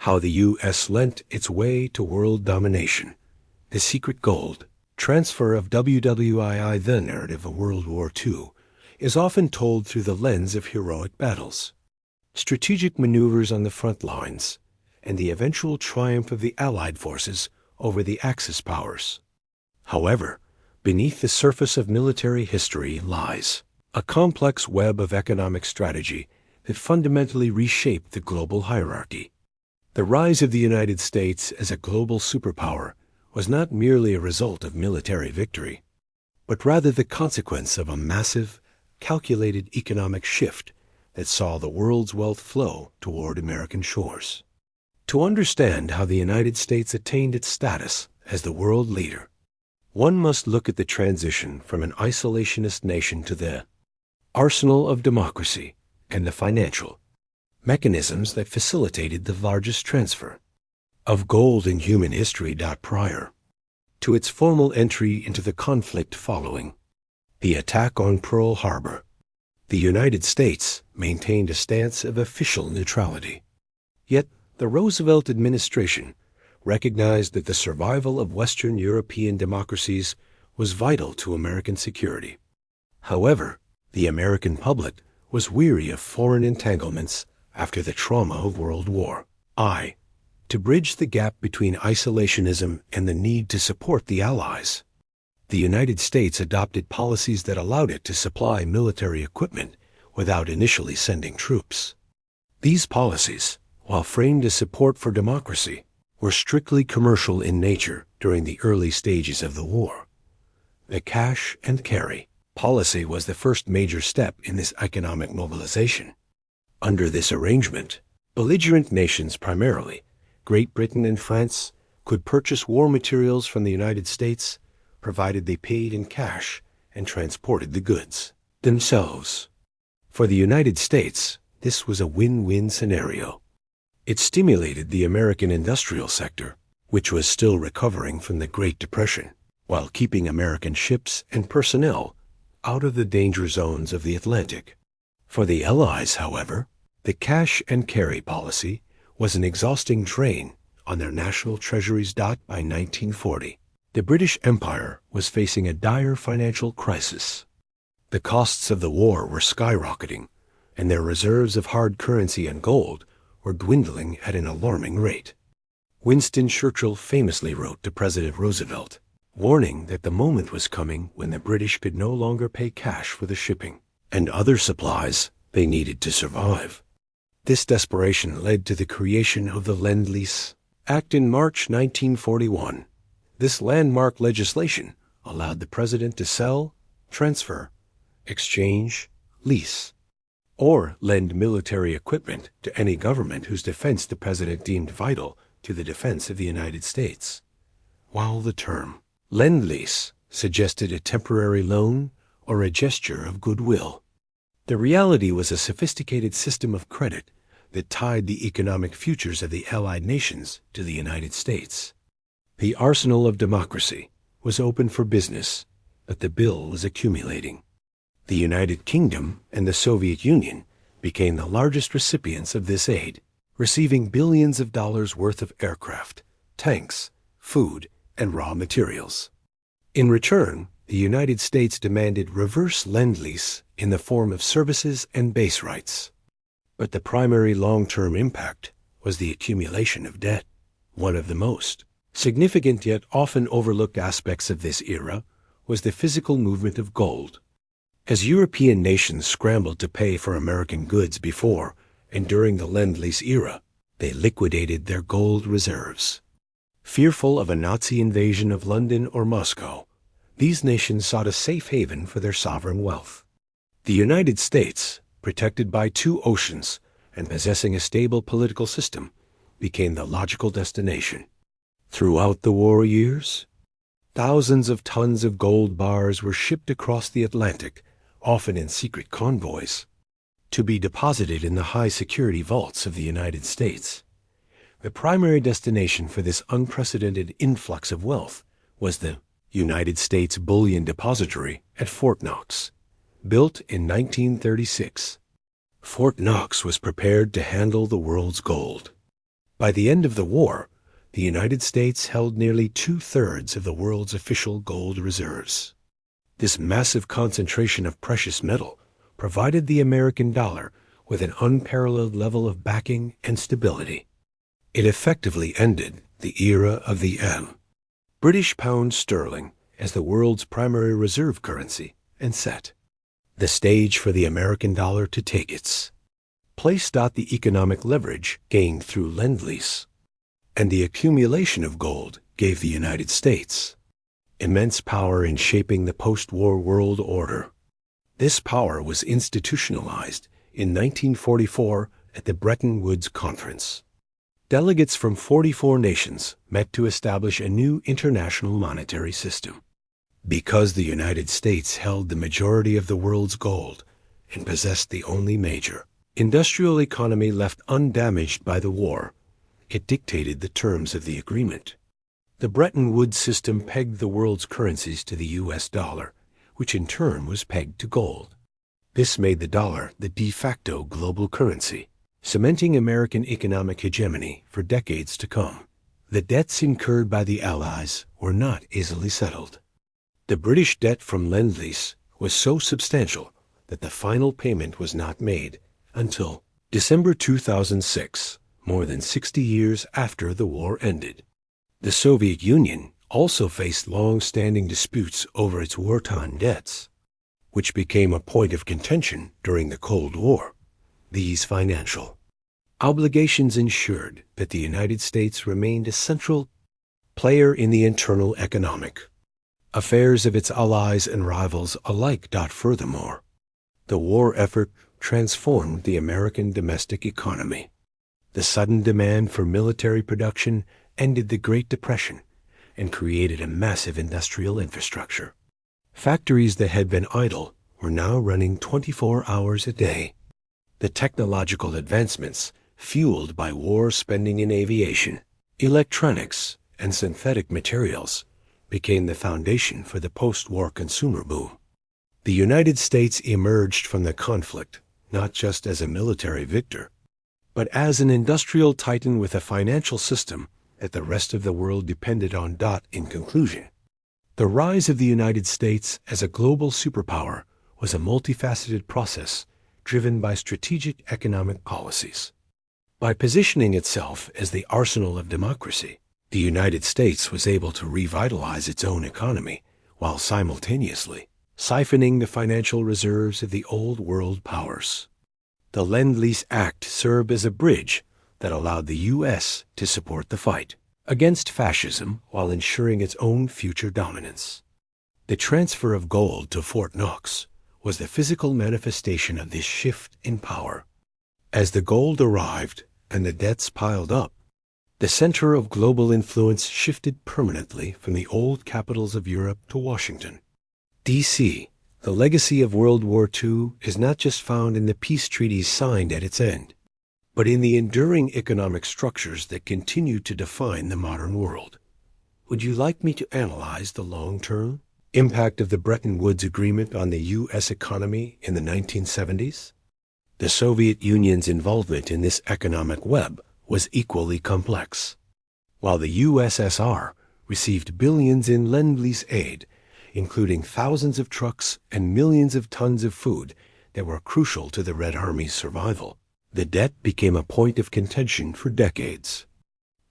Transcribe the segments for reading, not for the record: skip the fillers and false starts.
How the U.S. lent its way to world domination. The secret gold. Transfer of WWII. The narrative of World War II is often told through the lens of heroic battles, strategic maneuvers on the front lines, and the eventual triumph of the Allied forces over the Axis powers. However, beneath the surface of military history lies a complex web of economic strategy that fundamentally reshaped the global hierarchy. The rise of the United States as a global superpower was not merely a result of military victory, but rather the consequence of a massive, calculated economic shift that saw the world's wealth flow toward American shores. To understand how the United States attained its status as the world leader, one must look at the transition from an isolationist nation to the arsenal of democracy and the financial mechanisms that facilitated the largest transfer of gold in human history. Prior to its formal entry into the conflict following the attack on Pearl Harbor, the United States maintained a stance of official neutrality. Yet the Roosevelt administration recognized that the survival of Western European democracies was vital to American security. However, the American public was weary of foreign entanglements after the trauma of World War I. To bridge the gap between isolationism and the need to support the Allies, the United States adopted policies that allowed it to supply military equipment without initially sending troops. These policies, while framed as support for democracy, were strictly commercial in nature during the early stages of the war. The cash and carry policy was the first major step in this economic mobilization. Under this arrangement, belligerent nations, primarily Great Britain and France, could purchase war materials from the United States, provided they paid in cash and transported the goods themselves. For the United States, this was a win-win scenario. It stimulated the American industrial sector, which was still recovering from the Great Depression, while keeping American ships and personnel out of the danger zones of the Atlantic. For the Allies, however, the cash and carry policy was an exhausting drain on their national treasuries. By 1940, the British Empire was facing a dire financial crisis. The costs of the war were skyrocketing, and their reserves of hard currency and gold were dwindling at an alarming rate. Winston Churchill famously wrote to President Roosevelt, warning that the moment was coming when the British could no longer pay cash for the shipping and other supplies they needed to survive. This desperation led to the creation of the Lend-Lease Act in March 1941. This landmark legislation allowed the president to sell, transfer, exchange, lease, or lend military equipment to any government whose defense the president deemed vital to the defense of the United States. While the term Lend-Lease suggested a temporary loan or a gesture of goodwill, the reality was a sophisticated system of credit that tied the economic futures of the Allied nations to the United States. The arsenal of democracy was open for business, but the bill was accumulating. The United Kingdom and the Soviet Union became the largest recipients of this aid, receiving billions of dollars worth of aircraft, tanks, food, and raw materials. In return, the United States demanded reverse Lend-Lease in the form of services and base rights. But the primary long-term impact was the accumulation of debt. One of the most significant yet often overlooked aspects of this era was the physical movement of gold. As European nations scrambled to pay for American goods before and during the Lend-Lease era, they liquidated their gold reserves. Fearful of a Nazi invasion of London or Moscow, these nations sought a safe haven for their sovereign wealth. The United States, protected by two oceans and possessing a stable political system, became the logical destination. Throughout the war years, thousands of tons of gold bars were shipped across the Atlantic, often in secret convoys, to be deposited in the high-security vaults of the United States. The primary destination for this unprecedented influx of wealth was the United States Bullion Depository at Fort Knox, built in 1936. Fort Knox was prepared to handle the world's gold. By the end of the war, the United States held nearly two-thirds of the world's official gold reserves. This massive concentration of precious metal provided the American dollar with an unparalleled level of backing and stability. It effectively ended the era of the M, British pound sterling, as the world's primary reserve currency, and set the stage for the American dollar to take its place. The economic leverage gained through Lend-Lease and the accumulation of gold gave the United States immense power in shaping the post-war world order. This power was institutionalized in 1944 at the Bretton Woods Conference. Delegates from 44 nations met to establish a new international monetary system. Because the United States held the majority of the world's gold and possessed the only major industrial economy left undamaged by the war, it dictated the terms of the agreement. The Bretton Woods system pegged the world's currencies to the U.S. dollar, which in turn was pegged to gold. This made the dollar the de facto global currency, cementing American economic hegemony for decades to come. The debts incurred by the Allies were not easily settled. The British debt from Lend-Lease was so substantial that the final payment was not made until December 2006, more than 60 years after the war ended. The Soviet Union also faced long-standing disputes over its wartime debts, which became a point of contention during the Cold War. These financial obligations ensured that the United States remained a central player in the internal economic affairs of its allies and rivals alike. Furthermore, the war effort transformed the American domestic economy. The sudden demand for military production ended the Great Depression and created a massive industrial infrastructure. Factories that had been idle were now running 24 hours a day. The technological advancements, fueled by war spending in aviation, electronics, and synthetic materials, became the foundation for the post-war consumer boom. The United States emerged from the conflict not just as a military victor, but as an industrial titan with a financial system that the rest of the world depended on. In conclusion, the rise of the United States as a global superpower was a multifaceted process driven by strategic economic policies. By positioning itself as the arsenal of democracy, the United States was able to revitalize its own economy while simultaneously siphoning the financial reserves of the old world powers. The Lend-Lease Act served as a bridge that allowed the U.S. to support the fight against fascism while ensuring its own future dominance. The transfer of gold to Fort Knox was the physical manifestation of this shift in power. As the gold arrived and the debts piled up, the center of global influence shifted permanently from the old capitals of Europe to Washington, D.C. The legacy of World War II is not just found in the peace treaties signed at its end, but in the enduring economic structures that continue to define the modern world. Would you like me to analyze the long-term impact of the Bretton Woods Agreement on the U.S. economy in the 1970s? The Soviet Union's involvement in this economic web was equally complex. While the USSR received billions in Lend-Lease aid, including thousands of trucks and millions of tons of food that were crucial to the Red Army's survival, the debt became a point of contention for decades.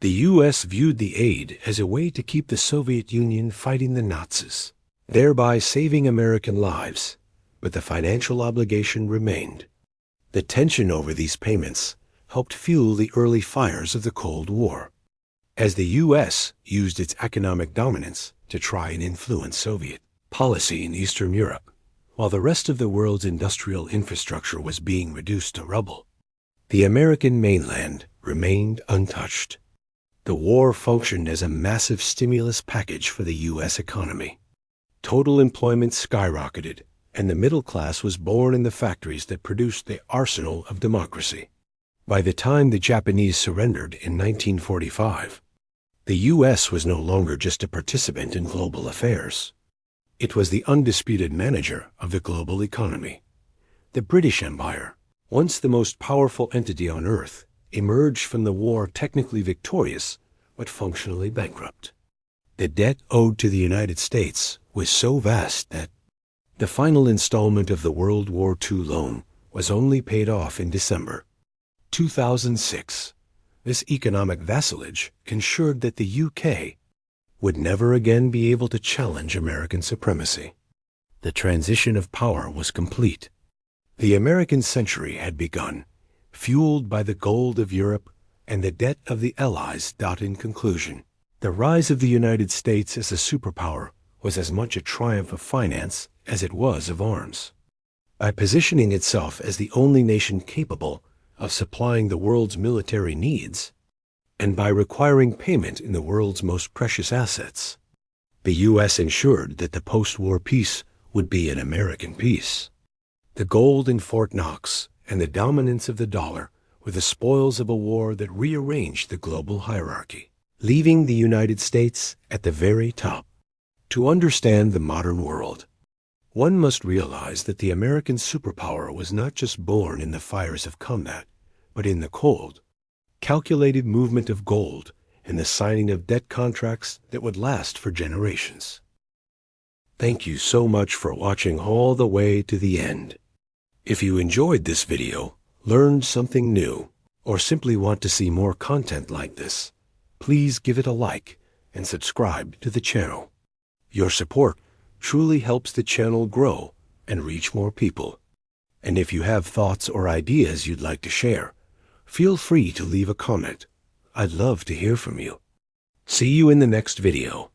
The U.S. viewed the aid as a way to keep the Soviet Union fighting the Nazis, thereby saving American lives, but the financial obligation remained. The tension over these payments helped fuel the early fires of the Cold War, as the U.S. used its economic dominance to try and influence Soviet policy in Eastern Europe, while the rest of the world's industrial infrastructure was being reduced to rubble. The American mainland remained untouched. The war functioned as a massive stimulus package for the U.S. economy. Total employment skyrocketed, and the middle class was born in the factories that produced the arsenal of democracy. By the time the Japanese surrendered in 1945, the U.S. was no longer just a participant in global affairs. It was the undisputed manager of the global economy. The British Empire, once the most powerful entity on Earth, emerged from the war technically victorious, but functionally bankrupt. The debt owed to the United States was so vast that the final installment of the World War II loan was only paid off in December 2006. This economic vassalage ensured that the UK would never again be able to challenge American supremacy. The transition of power was complete. The American century had begun, fueled by the gold of Europe and the debt of the Allies. In conclusion, the rise of the United States as a superpower was as much a triumph of finance as it was of arms. By positioning itself as the only nation capable of supplying the world's military needs, and by requiring payment in the world's most precious assets, the U.S. ensured that the post-war peace would be an American peace. The gold in Fort Knox and the dominance of the dollar were the spoils of a war that rearranged the global hierarchy, leaving the United States at the very top. To understand the modern world, one must realize that the American superpower was not just born in the fires of combat, but in the cold, calculated movement of gold and the signing of debt contracts that would last for generations. Thank you so much for watching all the way to the end. If you enjoyed this video, learned something new, or simply want to see more content like this, please give it a like and subscribe to the channel. Your support truly helps the channel grow and reach more people. And if you have thoughts or ideas you'd like to share, feel free to leave a comment. I'd love to hear from you. See you in the next video.